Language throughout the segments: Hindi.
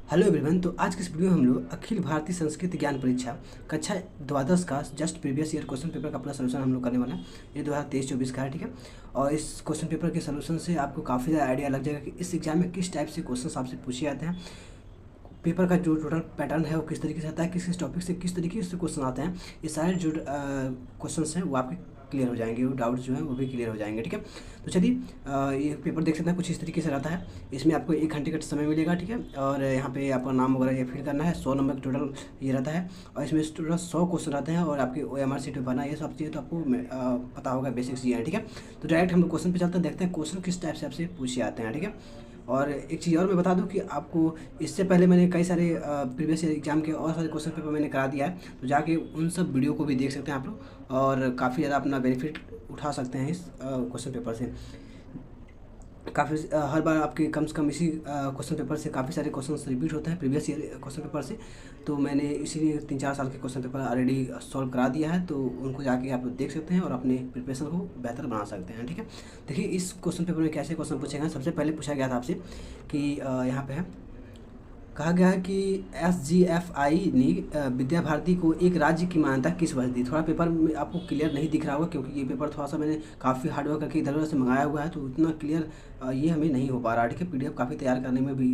Hello everyone. तो आज की इस वीडियो में हम लोग अखिल भारतीय संस्कृत ज्ञान परीक्षा कक्षा द्वादश का just previous year question paper का अपना सोल्यूशन हम लोग करने वाला है। ये 2023-24 का है, ठीक है। और इस क्वेश्चन पेपर के सोल्यूशन से आपको काफ़ी ज़्यादा आइडिया लग जाएगा कि इस एग्जाम में किस टाइप से क्वेश्चन आपसे पूछे जाते हैं, पेपर का जो टोटल पैटर्न है वो किस तरीके से आता है, किस किस टॉपिक से किस तरीके से क्वेश्चन आते हैं। ये सारे जो क्वेश्चन हैं वो आपके क्लियर हो जाएंगे, वो डाउट्स जो हैं वो भी क्लियर हो जाएंगे, ठीक है। तो चलिए ये पेपर देख सकते हैं, कुछ इस तरीके से रहता है। इसमें आपको 1 घंटे का समय मिलेगा, ठीक है। और यहाँ पे आपका नाम वगैरह ये फिल करना है। 100 नंबर टोटल ये रहता है और इसमें टोटल 100 क्वेश्चन रहते हैं और आपके OMR शीट में बना ये सब चीज़ें तो आपको पता होगा, बेसिक्स ये है, ठीक है। तो डायरेक्ट हम लोग क्वेश्चन पे चलते हैं, देखते हैं क्वेश्चन किस टाइप से आपसे पूछे आते हैं, ठीक है। और एक चीज़ और मैं बता दूं कि आपको इससे पहले मैंने कई सारे प्रीवियस ईयर एग्जाम के और सारे क्वेश्चन पेपर मैंने करा दिया है, तो जाके उन सब वीडियो को भी देख सकते हैं आप लोग और काफ़ी ज़्यादा अपना बेनिफिट उठा सकते हैं इस क्वेश्चन पेपर से। काफ़ी हर बार आपके कम से कम इसी क्वेश्चन पेपर से काफ़ी सारे क्वेश्चन रिपीट होते हैं प्रीवियस ईयर क्वेश्चन पेपर से। तो मैंने इसीलिए 3-4 साल के क्वेश्चन पेपर ऑलरेडी सॉल्व करा दिया है, तो उनको जाके आप लोग देख सकते हैं और अपने प्रिपरेशन को बेहतर बना सकते हैं, ठीक है। देखिए इस क्वेश्चन पेपर में कैसे क्वेश्चन पूछे गए। सबसे पहले पूछा गया था आपसे कि यहाँ पे है, कहा गया है कि SGFI ने विद्या भारती को एक राज्य की मान्यता किस वर्ष दी। थोड़ा पेपर में आपको क्लियर नहीं दिख रहा होगा क्योंकि ये पेपर थोड़ा सा मैंने काफ़ी हार्डवर्क करके इधर उधर से मंगाया हुआ है, तो उतना क्लियर ये हमें नहीं हो पा रहा, ठीक है। PDF काफ़ी तैयार करने में भी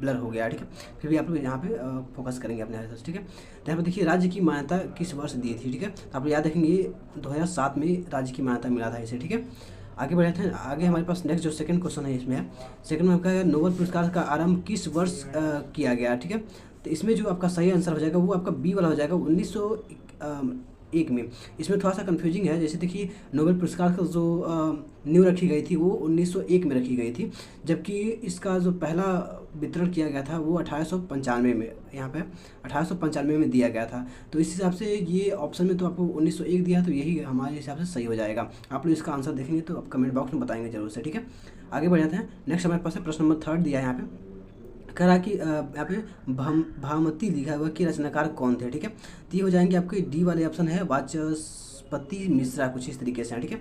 ब्लर हो गया, ठीक है। फिर भी आप लोग यहाँ पे फोकस करेंगे अपने रिसर्च, ठीक है। तो यहाँ पर देखिए राज्य की मान्यता किस वर्ष दी थी, ठीक है। तो आप याद रखेंगे 2007 में राज्य की मान्यता मिला था इसे, ठीक है। आगे बढ़े थे। आगे हमारे पास नेक्स्ट जो सेकंड क्वेश्चन है इसमें है, सेकंड में आपका है नोबेल पुरस्कार का आरंभ किस वर्ष किया गया, ठीक है। तो इसमें जो आपका सही आंसर हो जाएगा वो आपका बी वाला हो जाएगा, 1901 में। इसमें थोड़ा सा कंफ्यूजिंग है, जैसे देखिए नोबेल पुरस्कार का जो नींव रखी गई थी वो 1901 में रखी गई थी, जबकि इसका जो पहला वितरण किया गया था वो 1895 में, यहाँ पे 1895 में दिया गया था। तो इस हिसाब से ये ऑप्शन में तो आपको 1901 दिया, तो यही हमारे हिसाब से सही हो जाएगा। आप लोग इसका आंसर देखेंगे तो आप कमेंट बॉक्स में बताएंगे जरूर से, ठीक है। आगे बढ़ जाते हैं। नेक्स्ट हमारे पास है प्रश्न नंबर 3 दिया है यहाँ पे, कह रहा है कि यहाँ पे भामती लिखा हुआ कि रचनाकार कौन थे, ठीक है। तो ये हो जाएंगे आपके डी वाले ऑप्शन है, वाचस्पति मिश्रा, कुछ इस तरीके से है, ठीक है।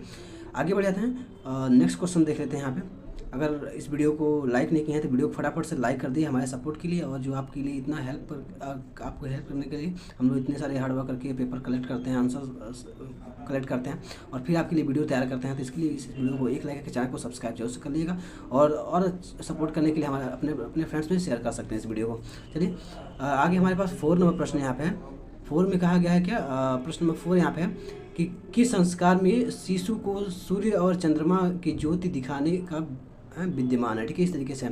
आगे बढ़ जाते हैं। नेक्स्ट क्वेश्चन देख लेते हैं यहाँ पे। अगर इस वीडियो को लाइक नहीं किया है तो वीडियो को फटाफट से लाइक कर दिए हमारे सपोर्ट के लिए, और जो आपके लिए इतना आपको हेल्प करने के लिए हम लोग इतने सारे हार्डवर्क करके पेपर कलेक्ट करते हैं, आंसर कलेक्ट करते हैं और फिर आपके लिए वीडियो तैयार करते हैं। तो इसके लिए इस वीडियो को एक लाइक करके चैनल को सब्सक्राइब जरूर से कर लीजिएगा और सपोर्ट करने के लिए हमारे अपने फ्रेंड्स में शेयर कर सकते हैं इस वीडियो को। चलिए आगे हमारे पास 4 नंबर प्रश्न यहाँ पे है। 4 में कहा गया है क्या, प्रश्न नंबर 4 यहाँ पे है कि किस संस्कार में शिशु को सूर्य और चंद्रमा की ज्योति दिखाने का विद्यमान है, ठीक है। इस तरीके से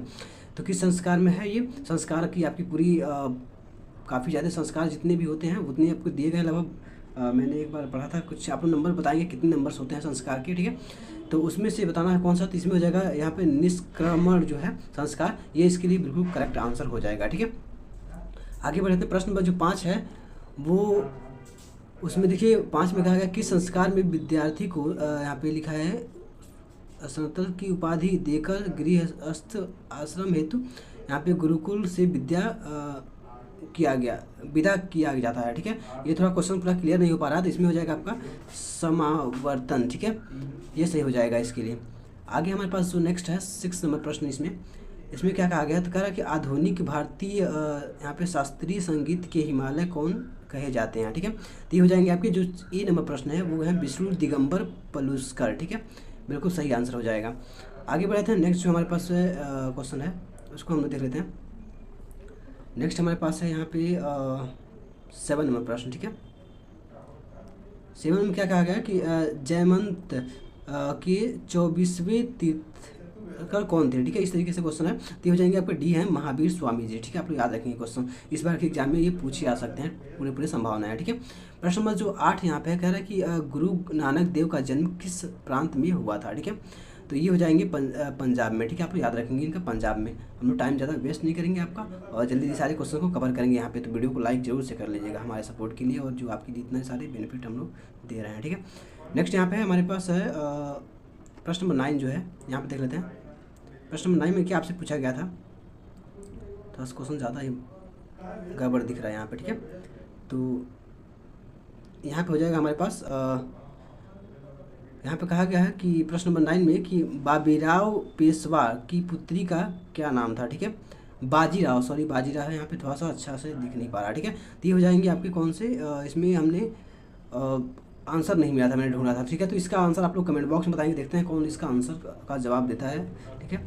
तो किस संस्कार में है ये। संस्कार की आपकी पूरी काफ़ी ज़्यादा संस्कार जितने भी होते हैं उतने आपको दिए गए लगभग। मैंने एक बार पढ़ा था, कुछ आप लोग नंबर बताएंगे कितने नंबर्स होते हैं संस्कार के, ठीक है। तो उसमें से बताना है कौन सा, तो इसमें हो जाएगा यहाँ पे निष्क्रमण जो है संस्कार, ये इसके लिए बिल्कुल करेक्ट आंसर हो जाएगा, ठीक है। आगे बढ़ते हैं। प्रश्न नंबर जो 5 है वो, उसमें देखिए 5 में कहा गया किस संस्कार में विद्यार्थी को यहाँ पे लिखा है स्नातक की उपाधि देकर गृहस्थ आश्रम हेतु यहाँ पे गुरुकुल से विदा किया जाता है, ठीक है। ये थोड़ा क्वेश्चन पूरा क्लियर नहीं हो पा रहा, तो इसमें हो जाएगा आपका समावर्तन, ठीक है। ये सही हो जाएगा इसके लिए। आगे हमारे पास जो नेक्स्ट है 6 नंबर प्रश्न, इसमें क्या कहा गया, तो कह रहा है कि आधुनिक भारतीय यहाँ पे शास्त्रीय संगीत के हिमालय कौन कहे जाते हैं, ठीक है। तो ये हो जाएंगे आपके जो ए नंबर प्रश्न है वो है विष्णु दिगंबर पलुस्कर, ठीक है। बिल्कुल सही आंसर हो जाएगा। आगे बढ़ते हैं। नेक्स्ट जो हमारे पास क्वेश्चन है उसको हम लोग देख लेते हैं। नेक्स्ट हमारे पास है यहाँ पे 7 नंबर प्रश्न, ठीक है। 7 में क्या कहा गया कि जयमंत के 24वें तीर्थकर कौन थे, ठीक है। इस तरीके से क्वेश्चन है। तो हो जाएंगे आपके डी है महावीर स्वामी जी, ठीक है। आप लोग याद रखेंगे क्वेश्चन, इस बार के एग्जाम में ये पूछे आ सकते हैं, पूरे संभावना है, ठीक है। प्रश्न नंबर जो 8 यहाँ पे कह रहा है कि गुरु नानक देव का जन्म किस प्रांत में हुआ था, ठीक है। तो ये हो जाएंगे पंजाब में, ठीक है। आप लोग याद रखेंगे इनका पंजाब में। हम लोग टाइम ज़्यादा वेस्ट नहीं करेंगे आपका और जल्दी सारे क्वेश्चन को कवर करेंगे यहाँ पे। तो वीडियो को लाइक जरूर से कर लीजिएगा हमारे सपोर्ट के लिए और जो आपके लिए इतने सारे बेनिफिट हम लोग दे रहे हैं, ठीक है। नेक्स्ट यहाँ पे हमारे पास है प्रश्न नंबर 9 जो है, यहाँ पे देख लेते हैं। प्रश्न नंबर 9 में क्या आपसे पूछा गया था, तो क्वेश्चन ज़्यादा ही गड़बड़ दिख रहा है यहाँ पे, ठीक है। तो यहाँ पे हो जाएगा हमारे पास यहाँ पे कहा गया है कि प्रश्न नंबर 9 में कि बाबीराव पेशवा की पुत्री का क्या नाम था, ठीक है। बाजीराव, सॉरी बाजीराव है यहाँ पे, थोड़ा सा अच्छा से दिख नहीं पा रहा, ठीक है। तो ये हो जाएंगे आपके कौन से, इसमें हमने आंसर नहीं मिला था, मैंने ढूंढा था, ठीक है। तो इसका आंसर आप लोग कमेंट बॉक्स में बताएंगे, देखते हैं कौन इसका आंसर का जवाब देता है, ठीक है।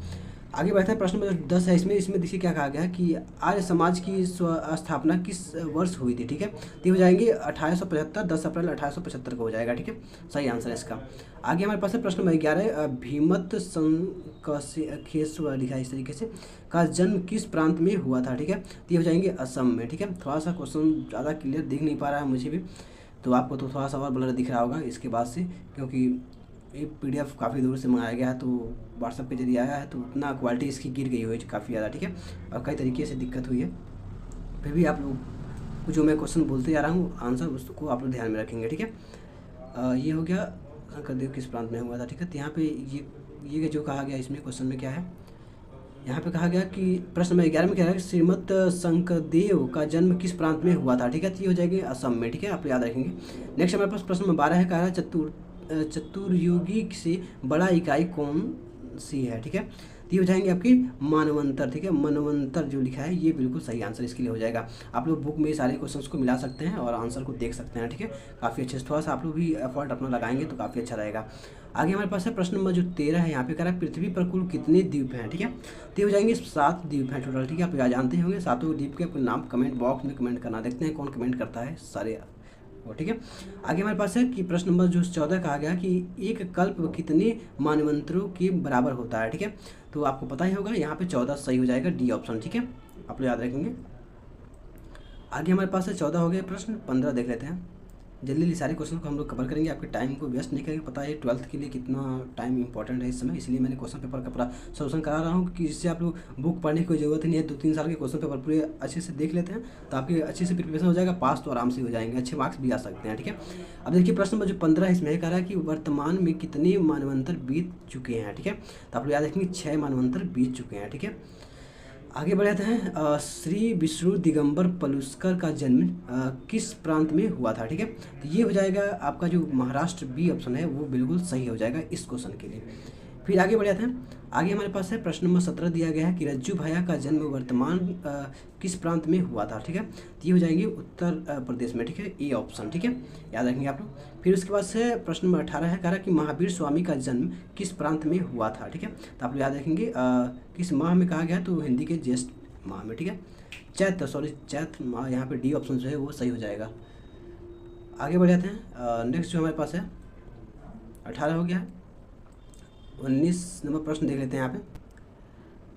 आगे बढ़ते हैं, प्रश्न नंबर 10 है। इसमें देखिए क्या कहा गया है कि आर्य समाज की स्थापना किस वर्ष हुई थी, ठीक है। तो ये हो जाएंगे 1875, 10 अप्रैल 1875 को हो जाएगा, ठीक है, सही आंसर है इसका। आगे हमारे पास है प्रश्न नंबर 11, भीमत संकेश्वर लिखा है इस तरीके से, का जन्म किस प्रांत में हुआ था, ठीक है। तो ये हो जाएंगे असम में, ठीक है। थोड़ा सा क्वेश्चन ज़्यादा क्लियर दिख नहीं पा रहा है मुझे भी, तो आपको तो थोड़ा सा और ब्लर दिख रहा होगा इसके बाद से, क्योंकि ये PDF काफ़ी दूर से मंगाया गया है, तो व्हाट्सएप के जरिए आया है, तो उतना क्वालिटी इसकी गिर गई हुई है काफ़ी ज़्यादा, ठीक है। और कई तरीके से दिक्कत हुई है, फिर भी आप लोग जो मैं क्वेश्चन बोलते जा रहा हूँ आंसर उसको आप लोग ध्यान में रखेंगे, ठीक है। ये हो गया शंकरदेव किस प्रांत में हुआ था, ठीक है। तो यहाँ पे ये जो कहा गया इसमें क्वेश्चन में क्या है, यहाँ पे कहा गया कि प्रश्न नंबर 11 में क्या है कि श्रीमद शंकरदेव का जन्म किस प्रांत में हुआ था, ठीक है। तो ये हो जाएगी असम में, ठीक है, आप याद रखेंगे। नेक्स्ट हमारे पास प्रश्न नंबर 12 है, कहा है चतुर्युगी से बड़ा इकाई कौन सी है, ठीक है। तो ये हो जाएंगे आपकी मानवंतर, ठीक है। मनवंतर जो लिखा है ये बिल्कुल सही आंसर इसके लिए हो जाएगा। आप लोग बुक में सारे क्वेश्चंस को मिला सकते हैं और आंसर को देख सकते हैं, ठीक है। काफ़ी अच्छे से थोड़ा सा आप लोग भी एफर्ट अपना लगाएंगे तो काफ़ी अच्छा रहेगा। आगे हमारे पास है प्रश्न नंबर जो 13 है, यहाँ पे कह रहा है पृथ्वी पर कुल कितने द्वीप हैं, ठीक है। तो हो जाएंगे 7 द्वीप हैं टोटल, ठीक है। आप जानते होंगे 7 द्वीप के अपने नाम कमेंट बॉक्स में कमेंट करना, देखते हैं कौन कमेंट करता है सारे, ठीक है। आगे हमारे पास है कि प्रश्न नंबर जो 14 कहा गया कि एक कल्प कितने मानवंतरों के बराबर होता है, ठीक है। तो आपको पता ही होगा, यहाँ पे 14 सही हो जाएगा, डी ऑप्शन, ठीक है, आप लोग याद रखेंगे। आगे हमारे पास है 14 हो गए, प्रश्न 15 देख लेते हैं। जल्दी जल्दी सारे क्वेश्चन को हम लोग कवर करेंगे, आपके टाइम को वेस्ट नहीं करेंगे। पता है 12th के लिए कितना टाइम इंपॉर्टेंट है इस समय, इसलिए मैंने क्वेश्चन पेपर का पूरा सोल्यूशन करा रहा हूँ कि इससे आप लोग बुक पढ़ने की कोई ज़रूरत नहीं है। 2-3 साल के क्वेश्चन पेपर पूरे अच्छे से देख लेते हैं तो आपके अच्छे से प्रिपरेशन हो जाएगा, पास तो आराम से हो जाएंगे, अच्छे मार्क्स भी आ सकते हैं, ठीक है। अब देखिए प्रश्न नंबर जो 15 है, इसमें कह रहा है कि वर्तमान में कितने मानवंतर बीत चुके हैं, ठीक है। तो आप लोग याद रखेंगे 6 मानवंतर बीत चुके हैं, ठीक है। आगे बढ़ते हैं, श्री विष्णु दिगंबर पलुस्कर का जन्म किस प्रांत में हुआ था, ठीक है। तो ये हो जाएगा आपका जो महाराष्ट्र, बी ऑप्शन है वो बिल्कुल सही हो जाएगा इस क्वेश्चन के लिए। फिर आगे बढ़ जाते हैं, आगे हमारे पास है प्रश्न नंबर 17 दिया गया है कि रज्जू भैया का जन्म वर्तमान किस प्रांत में हुआ था, ठीक है। तो ये हो जाएंगे उत्तर प्रदेश में, ठीक है, ए ऑप्शन, ठीक है, याद रखेंगे आप लोग। फिर उसके बाद से प्रश्न नंबर 18 है, कह रहा है कि महावीर स्वामी का जन्म किस प्रांत में हुआ था, ठीक है। तो आप लोग याद रखेंगे किस माह में कहा गया, तो हिंदी के ज्येष्ठ माह में, ठीक है, चैत्र माह, यहाँ पे डी ऑप्शन जो है वो सही हो जाएगा। आगे बढ़ जाते हैं, नेक्स्ट जो हमारे पास है 18 हो गया है, 19 नंबर प्रश्न देख लेते हैं यहाँ पे।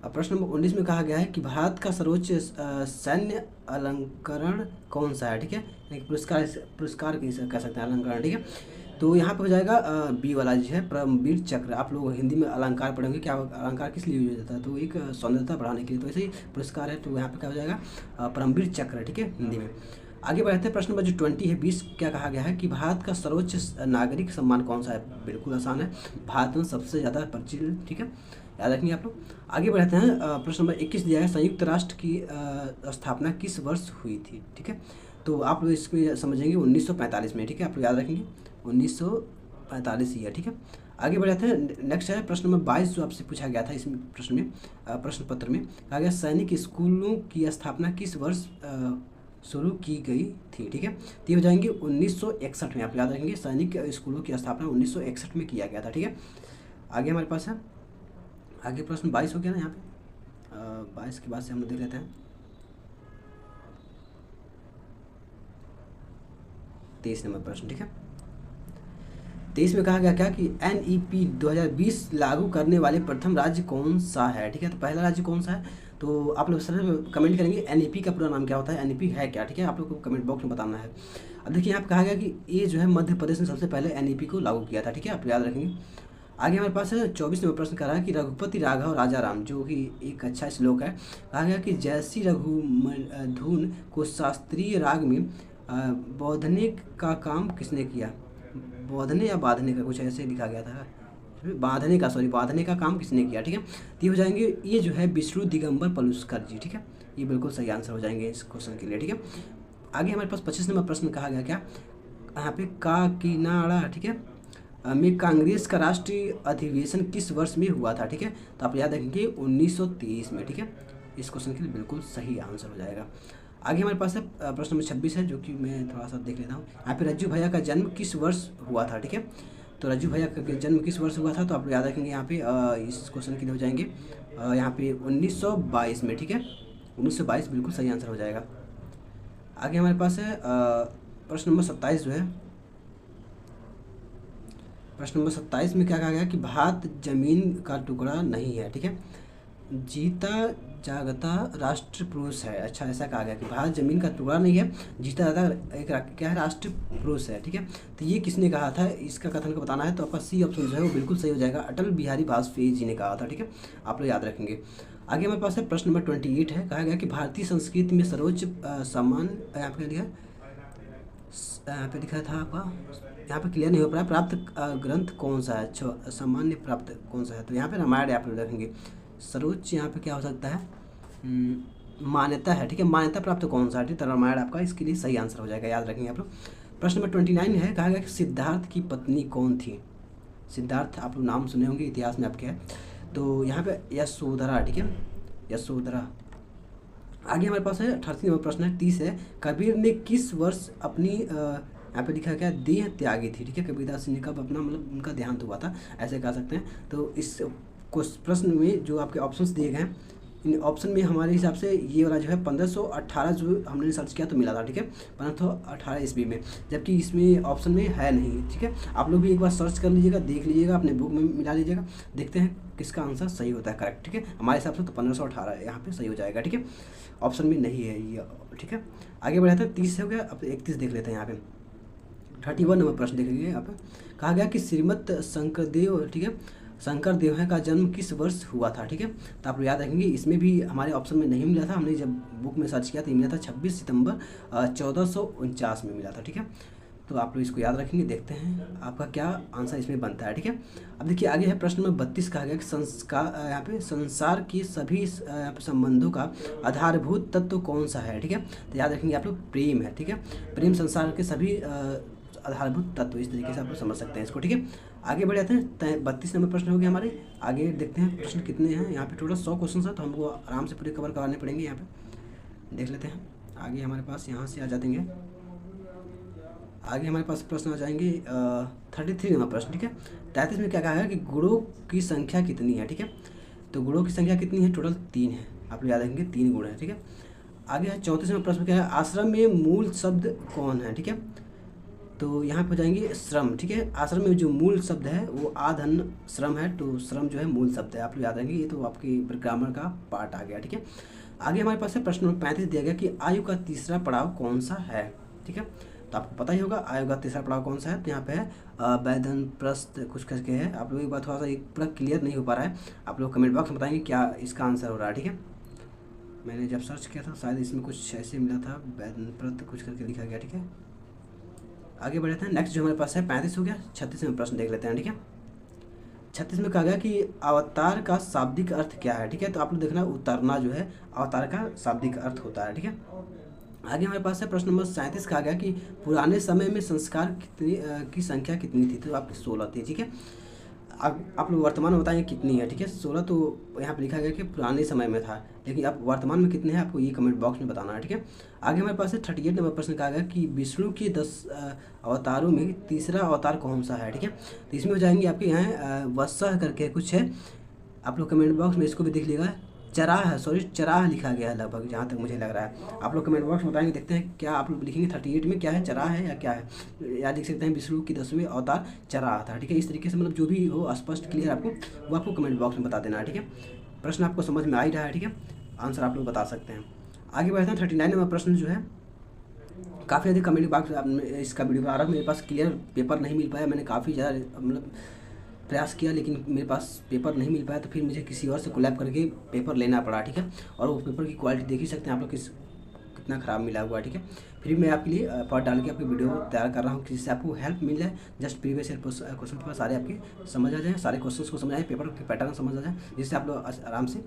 अब प्रश्न नंबर 19 में कहा गया है कि भारत का सर्वोच्च सैन्य अलंकरण कौन सा है, ठीक है, पुरस्कार कह सकते हैं अलंकरण, ठीक है। तो यहाँ पे हो जाएगा बी वाला जो है परमवीर चक्र। आप लोग हिंदी में अलंकार पढ़ेंगे, क्या अलंकार किस लिए यूज होता है, तो एक सौंदर्यता बढ़ाने के लिए, तो ऐसे ही पुरस्कार है, तो यहाँ पे क्या हो जाएगा परमवीर चक्र, ठीक है, हिंदी में। आगे बढ़ते हैं, प्रश्न नंबर जो 20 है 20 क्या कहा गया है कि भारत का सर्वोच्च नागरिक सम्मान कौन सा है। बिल्कुल आसान है, भारत में सबसे ज़्यादा परिचित, ठीक है, याद रखेंगे आप लोग। आगे बढ़ते हैं, प्रश्न नंबर 21 दिया है संयुक्त राष्ट्र की स्थापना किस वर्ष हुई थी, ठीक है। तो आप लोग इसमें समझेंगे 1945 में, ठीक है, आप लोग याद रखेंगे 1945 ही है, ठीक है। आगे बढ़ जाते हैं, नेक्स्ट है प्रश्न नंबर 22 जो आपसे पूछा गया था इस प्रश्न में, प्रश्न पत्र में कहा गया सैनिक स्कूलों की स्थापना किस वर्ष शुरू की गई थी, ठीक है। तो ये हो जाएंगे 1961 में, आप याद रखेंगे सैनिक स्कूलों की स्थापना 1961 में किया गया था, ठीक है। आगे हमारे पास है, आगे प्रश्न 22 हो गया ना यहाँ पे, 22 के बाद से हम लोग देख लेते हैं 23 नंबर प्रश्न, ठीक है। 23 में कहा गया क्या कि NEP 2020 लागू करने वाले प्रथम राज्य कौन सा है, ठीक है। तो पहला राज्य कौन सा है, तो आप लोग सर कमेंट करेंगे NEP का पूरा नाम क्या होता है, NEP है क्या, ठीक है, आप लोग को कमेंट बॉक्स में बताना है। अब देखिए यहाँ पे कहा गया कि ये जो है मध्य प्रदेश ने सबसे पहले NEP को लागू किया था, ठीक है, आप याद रखेंगे। आगे हमारे पास है 24 नंबर प्रश्न कह रहा है कि रघुपति राघव राजा राम, जो कि एक अच्छा श्लोक है, कहा गया कि जैसी रघुधुन को शास्त्रीय राग में बौधने का काम किसने किया, बौधने या बांधने का कुछ ऐसे लिखा गया था, बांधने का काम किसने किया, ठीक है। तो ये हो जाएंगे, ये जो है विष्णु दिगंबर पलुस्कर जी, ठीक है, ये बिल्कुल सही आंसर हो जाएंगे इस क्वेश्चन के लिए, ठीक है। आगे हमारे पास 25 नंबर प्रश्न कहा गया क्या, यहाँ पे काकीनाडा, ठीक है, में कांग्रेस का राष्ट्रीय अधिवेशन किस वर्ष में हुआ था, ठीक है। तो आप याद रखेंगे 1923 में, ठीक है, इस क्वेश्चन के लिए बिल्कुल सही आंसर हो जाएगा। आगे हमारे पास है प्रश्न नंबर 26 है, जो कि मैं थोड़ा सा देख लेता हूँ। यहाँ पे रज्जू भैया का जन्म किस वर्ष हुआ था, ठीक है। तो रज्जू भैया का जन्म किस वर्ष हुआ था, तो आप लोग याद रखेंगे यहाँ पे इस क्वेश्चन के लिए हो जाएंगे यहाँ पे 1922 में, ठीक है। 1922 बिल्कुल सही आंसर हो जाएगा। आगे हमारे पास है प्रश्न नंबर 27 जो है। प्रश्न नंबर 27 में क्या कहा गया कि भारत जमीन का टुकड़ा नहीं है, ठीक है। जीता जागता राष्ट्र पुरुष है। अच्छा, ऐसा कहा गया कि भारत जमीन का टुकड़ा नहीं है, जीता जागता एक क्या है, राष्ट्र पुरुष है, ठीक है। तो ये किसने कहा था, इसका कथन को बताना है, तो आपका सी ऑप्शन जो है वो बिल्कुल सही हो जाएगा। अटल बिहारी वाजपेयी जी ने कहा था, ठीक है। आप लोग याद रखेंगे। आगे हमारे पास है प्रश्न नंबर 28 है। कहा गया कि भारतीय संस्कृति में सर्वोच्च सम्मान, यहाँ पे लिखा था आपका, यहाँ पे क्लियर नहीं हो पा रहा है, प्राप्त ग्रंथ कौन सा है, सामान्य प्राप्त कौन सा है, तो यहाँ पे रामायण आप लोग रखेंगे। सर्वोच्च यहाँ पे क्या हो सकता है, मान्यता है, ठीक है। मान्यता प्राप्त कौन सा है, तो रामायण आपका इसके लिए सही आंसर हो जाएगा, याद रखेंगे आप लोग। प्रश्न नंबर 29 है। कहा गया कि सिद्धार्थ की पत्नी कौन थी। सिद्धार्थ आप लोग नाम सुने होंगे, इतिहास में आपके है, तो यहाँ पे यशोधरा, ठीक है, यशोधरा। आगे हमारे पास है 38 नंबर प्रश्न है, 30 है। कबीर ने किस वर्ष अपनी यहाँ पे लिखा गया देह त्यागी थी, ठीक है। कबीरदास जी ने कब अपना मतलब उनका देहांत हुआ था, ऐसे कह सकते हैं। तो इस प्रश्न में जो आपके ऑप्शंस दिए गए हैं, इन ऑप्शन में हमारे हिसाब से ये वाला जो है 1518 जो हमने सर्च किया तो मिला था, ठीक है, 1518 ईस्वी में, जबकि इसमें ऑप्शन में है नहीं, ठीक है। आप लोग भी एक बार सर्च कर लीजिएगा, देख लीजिएगा, अपने बुक में मिला लीजिएगा, देखते हैं किसका आंसर सही होता है करेक्ट, ठीक है। हमारे हिसाब से तो 1518 यहाँ पे सही हो जाएगा, ठीक है। ऑप्शन में नहीं है ये, ठीक है। आगे बढ़ाते हैं, 30 हो गया, अब 31 देख लेते हैं। यहाँ पे 31 नंबर प्रश्न देख लीजिए। यहाँ पे कहा गया कि श्रीमद शंकरदेव, ठीक है, शंकर देव का जन्म किस वर्ष हुआ था, ठीक है। तो आप लोग याद रखेंगे, इसमें भी हमारे ऑप्शन में नहीं मिला था, हमने जब बुक में सर्च किया तो मिला था 26 सितंबर 1449 में मिला था, ठीक है। तो आप लोग इसको याद रखेंगे, देखते हैं आपका क्या आंसर इसमें बनता है, ठीक है। अब देखिए आगे है प्रश्न नंबर 32। कहा गया कि संस्कार, यहाँ पे संसार की सभी संबंधों का आधारभूत तत्व कौन सा है, ठीक है। तो याद रखेंगे आप लोग प्रेम है, ठीक है। प्रेम संसार के सभी आधारभूत तत्व, इस तरीके से आप लोग समझ सकते हैं इसको, ठीक है। आगे बढ़ जाते हैं, 32 नंबर प्रश्न हो गया हमारे। आगे देखते हैं प्रश्न कितने हैं। यहाँ पे टोटल 100 क्वेश्चन है, तो हमको आराम से पूरे कवर कराने पड़ेंगे। यहाँ पे देख लेते हैं आगे हमारे पास, यहाँ से आ जाएंगे आगे हमारे पास प्रश्न आ जाएंगे 33 नंबर प्रश्न, ठीक है। 33 में क्या कहा है कि गुणों की संख्या कितनी है, ठीक है। तो गुणों की संख्या कितनी है, टोटल 3 है, आप लोग याद रखेंगे 3 गुण है, ठीक है। आगे है 34 नंबर प्रश्न, क्या है, आश्रम में मूल शब्द कौन है, ठीक है। तो यहाँ पर जाएंगे श्रम, ठीक है। आश्रम में जो मूल शब्द है वो आधन श्रम है, तो श्रम जो है मूल शब्द है, आप लोग याद रखेंगे। ये तो आपके ग्रामर का पार्ट आ गया, ठीक है। आगे हमारे पास है प्रश्न नंबर 35 दिया गया कि आयु का तीसरा पड़ाव कौन सा है, ठीक है। तो आपको पता ही होगा आयु का तीसरा पड़ाव कौन सा है। तो यहाँ पे है वैधन प्रस्थ कुछ करके है। आप लोग एक बार थोड़ा सा एक पूरा क्लियर नहीं हो पा रहा है, आप लोग कमेंट बॉक्स में बताएंगे क्या इसका आंसर हो रहा है, ठीक है। मैंने जब सर्च किया था शायद इसमें कुछ ऐसे मिला था, वैधन प्रस्थ कुछ करके लिखा गया, ठीक है। आगे बढ़ते हैं, नेक्स्ट जो हमारे पास है 35 हो गया। 36 में प्रश्न देख लेते हैं, ठीक है। 36 में कहा गया कि अवतार का शाब्दिक अर्थ क्या है, ठीक है। तो आप लोग देखना, उतरना जो है अवतार का शाब्दिक अर्थ होता है, ठीक है। आगे हमारे पास है प्रश्न नंबर 37। कहा गया कि पुराने समय में संस्कार की संख्या कितनी थी, तो आपकी 16 थी, ठीक है। आप लोग वर्तमान में बताएंगे कितनी है, ठीक है। 16 तो यहाँ पे लिखा गया कि पुराने समय में था, लेकिन आप वर्तमान में कितने हैं आपको ये कमेंट बॉक्स में बताना है, ठीक है। आगे हमारे पास है 38 नंबर प्रश्न। कहा गया कि विष्णु के 10 अवतारों में तीसरा अवतार कौन सा है, ठीक है। तो इसमें हो जाएंगे आपके यहाँ वत्सः करके कुछ है, आप लोग कमेंट बॉक्स में इसको भी देख लीजिएगा। चराह, सॉरी चराह लिखा गया है लगभग, जहाँ तक मुझे लग रहा है। आप लोग कमेंट बॉक्स में बताएंगे, देखते हैं क्या आप लोग लिखेंगे 38 में क्या है, चराह है या क्या है। या लिख सकते हैं विष्णु की 10वें अवतार चराह था, ठीक है। इस तरीके से मतलब जो भी हो स्पष्ट क्लियर आपको वो आपको कमेंट बॉक्स में बता देना है, ठीक है। प्रश्न आपको समझ में आ ही रहा है, ठीक है, आंसर आप लोग बता सकते हैं। आगे बढ़ते हैं 39 नंबर प्रश्न जो है, काफ़ी अधिक कमेंट बॉक्स इसका वीडियो आ रहा है। मेरे पास क्लियर पेपर नहीं मिल पाया, मैंने काफ़ी ज़्यादा मतलब प्रयास किया, लेकिन मेरे पास पेपर नहीं मिल पाया, तो फिर मुझे किसी और से कोलैब करके पेपर लेना पड़ा, ठीक है। और वो पेपर की क्वालिटी देख ही सकते हैं आप लोग कितना ख़राब मिला हुआ है, ठीक है। फिर मैं आपके लिए पार्ट डाल के आपकी वीडियो तैयार कर रहा हूँ, जिससे आपको हेल्प मिल जाए। Just previous year question paper सारे आपके समझ आ जाए, सारे क्वेश्चन को समझ आए, पेपर के पैटर्न समझ आ जाए, जिससे आप लोग आराम से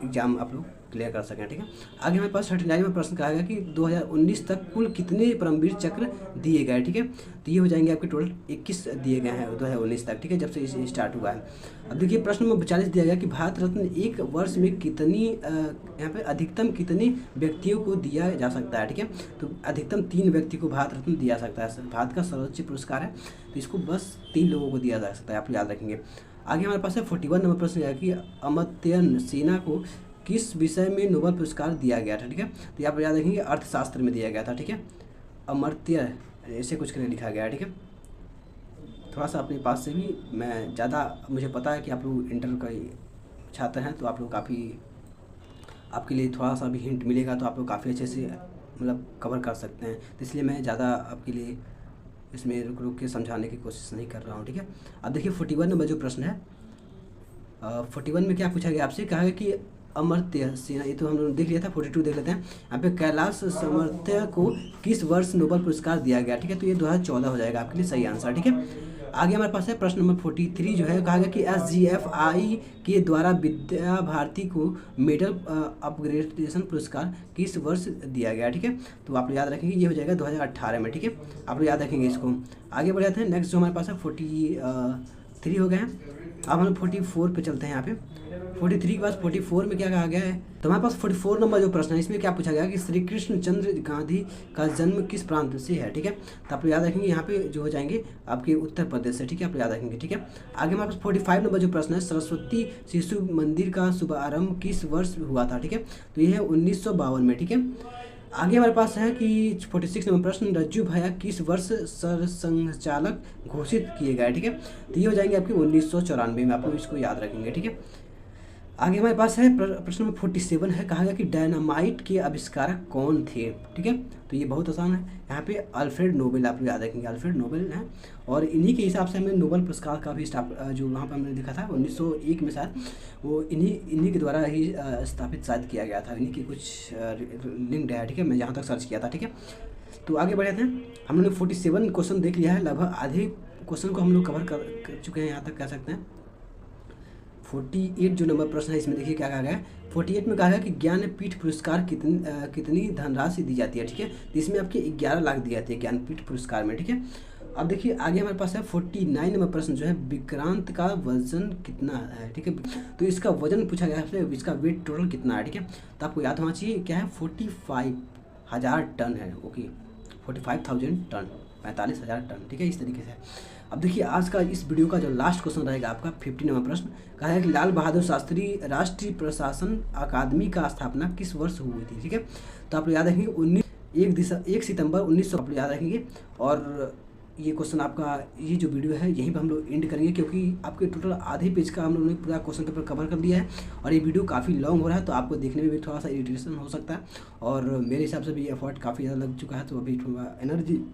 एग्जाम आप लोग क्लियर कर सकें। ठीक है, आगे हमारे पास 39वां प्रश्न कहा गया कि 2019 तक कुल कितने परमवीर चक्र दिए गए। ठीक है, तो ये हो जाएंगे आपके टोटल 21 दिए गए हैं 2019 तक। ठीक है, जब से इसे स्टार्ट हुआ है। अब देखिए प्रश्न नंबर 42 दिया गया कि भारत रत्न एक वर्ष में कितनी यहाँ पे अधिकतम कितने व्यक्तियों को दिया जा सकता है। ठीक है, तो अधिकतम 3 व्यक्ति को भारत रत्न दिया सकता है। भारत का सर्वोच्च पुरस्कार है, तो इसको बस 3 लोगों को दिया जा सकता है, आप याद रखेंगे। आगे हमारे पास है 41 नंबर प्रश्न है कि अमर्त्य सेना को किस विषय में नोबेल पुरस्कार दिया गया था। ठीक है, तो यहाँ पर याद रखेंगे अर्थशास्त्र में दिया गया था। ठीक है, अमर्त्य ऐसे कुछ करके लिखा गया है। ठीक है, थोड़ा सा अपने पास से भी मैं ज़्यादा मुझे पता है कि आप लोग इंटर का छात्र हैं, तो आप लोग काफ़ी आपके लिए थोड़ा सा भी हिंट मिलेगा तो आप लोग काफ़ी अच्छे से मतलब कवर कर सकते हैं। तो इसलिए मैं ज़्यादा आपके लिए इसमें रुक रुक के समझाने की कोशिश नहीं कर रहा हूँ। ठीक है, अब देखिए 41 नंबर जो प्रश्न है 41 में क्या पूछा गया आपसे, कहा गया कि अमर्त्य सेना, ये तो हम लोग देख लिया था। 42 देख लेते हैं। यहाँ पे कैलाश सामर्थ्य को किस वर्ष नोबेल पुरस्कार दिया गया। ठीक है, तो ये 2014 हो जाएगा आपके लिए सही आंसर। ठीक है, आगे हमारे पास है प्रश्न नंबर 43 जो है, कहा गया कि SGFI के द्वारा विद्या भारती को मेडल अपग्रेडेशन पुरस्कार किस वर्ष दिया गया। ठीक है, तो आप लोग याद रखेंगे ये हो जाएगा 2018 में। ठीक है, आप लोग याद रखेंगे इसको। आगे बढ़ जाते हैं। नेक्स्ट जो हमारे पास है 43 हो गए हैं। अब हम 44 पे चलते हैं। यहाँ पे 43 के बाद 44 में क्या कहा गया है, तो हमारे पास 44 नंबर जो प्रश्न है इसमें क्या पूछा गया कि श्री कृष्ण चंद्र गांधी का जन्म किस प्रांत से है। ठीक है, तो आप लोग याद रखेंगे यहाँ पे जो हो जाएंगे आपके उत्तर प्रदेश से। ठीक है, आप लोग याद रखेंगे। ठीक है, आगे हमारे पास 45 नंबर जो प्रश्न है, सरस्वती शिशु मंदिर का शुभारंभ किस वर्ष हुआ था। ठीक है, तो ये है 1952 में। ठीक है, आगे हमारे पास है कि 46 नंबर प्रश्न, रज्जू भैया किस वर्ष सरसंघचालक घोषित किए गए। ठीक है, तो ये हो जाएंगे आपके 1994 में। आप लोग इसको याद रखेंगे। ठीक है, आगे हमारे पास है प्रश्न नंबर 47 है, कहा गया कि डायनामाइट के आविष्कारक कौन थे। ठीक है, तो ये बहुत आसान है। यहाँ पे अल्फ्रेड नोबेल, आप लोग याद रखेंगे अल्फ्रेड नोबेल है, और इन्हीं के हिसाब से हमें नोबेल पुरस्कार का भी जो वहाँ पर हमने देखा था 1901 में शायद, वो इन्हीं के द्वारा ही स्थापित शायद किया गया था। इन्हीं की कुछ लिंक्ड है। ठीक है, मैं जहाँ तक सर्च किया था। ठीक है, तो आगे बढ़े थे। हम लोग ने 47 क्वेश्चन देख लिया है, लगभग आधे क्वेश्चन को हम लोग कवर कर चुके हैं, यहाँ तक कह सकते हैं। 48 जो नंबर प्रश्न है इसमें देखिए क्या कहा गया है। 48 में कहा गया कि ज्ञानपीठ पुरस्कार कितनी धनराशि दी जाती है। ठीक है, तो इसमें आपके 11 लाख दी जाती है ज्ञानपीठ पुरस्कार में। ठीक है, अब देखिए आगे हमारे पास है 49 नंबर प्रश्न जो है, विक्रांत का वजन कितना है। ठीक है, तो इसका वजन पूछा गया है, इसका वेट टोटल कितना है। ठीक है, तो आपको याद होना चाहिए क्या है, 45,000 टन है। Okay, 45,000 ton, 45,000 ton. ठीक है, इस तरीके से। अब देखिए आज का इस वीडियो का जो लास्ट क्वेश्चन रहेगा आपका 50 नंबर प्रश्न, कहा है कि लाल बहादुर शास्त्री राष्ट्रीय प्रशासन अकादमी का स्थापना किस वर्ष हुई थी। ठीक है, तो आप लोग याद रखेंगे 1 सितंबर 1900 आप लोग याद रखेंगे। और ये क्वेश्चन आपका, ये जो वीडियो है यहीं पर हम लोग एंड करेंगे, क्योंकि आपके टोटल आधे पेज का हम लोगों ने पूरा क्वेश्चन पेपर कवर कर दिया है, और ये वीडियो काफ़ी लॉन्ग हो रहा है, तो आपको देखने में भी थोड़ा सा इरिटेशन हो सकता है, और मेरे हिसाब से भी एफर्ट काफ़ी ज़्यादा लग चुका है। तो अभी थोड़ा एनर्जी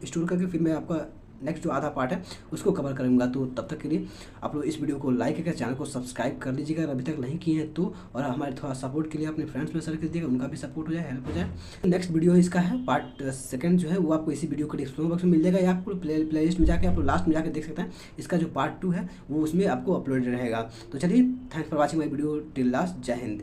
स्टोर करके फिर मैं आपका नेक्स्ट जो आधा पार्ट है उसको कवर करूँगा। तो तब तक के लिए आप लोग इस वीडियो को लाइक करके चैनल को सब्सक्राइब कर लीजिएगा अगर अभी तक नहीं किए हैं तो, और हमारे थोड़ा सपोर्ट के लिए अपने फ्रेंड्स में शेयर कर दीजिएगा, उनका भी सपोर्ट हो जाए, हेल्प हो जाए। नेक्स्ट वीडियो इसका है पार्ट 2 जो है, वो आपको इसी वीडियो के डिस्क्रिप्शन बॉक्स में मिल जाएगा, या आपको प्ले लिस्ट में जाकर आप लोग लास्ट में जाकर देख सकते हैं। इसका जो पार्ट 2 है वो उसमें आपको अपलोड रहेगा। तो चलिए, thanks for watching my video till last. जय हिंद।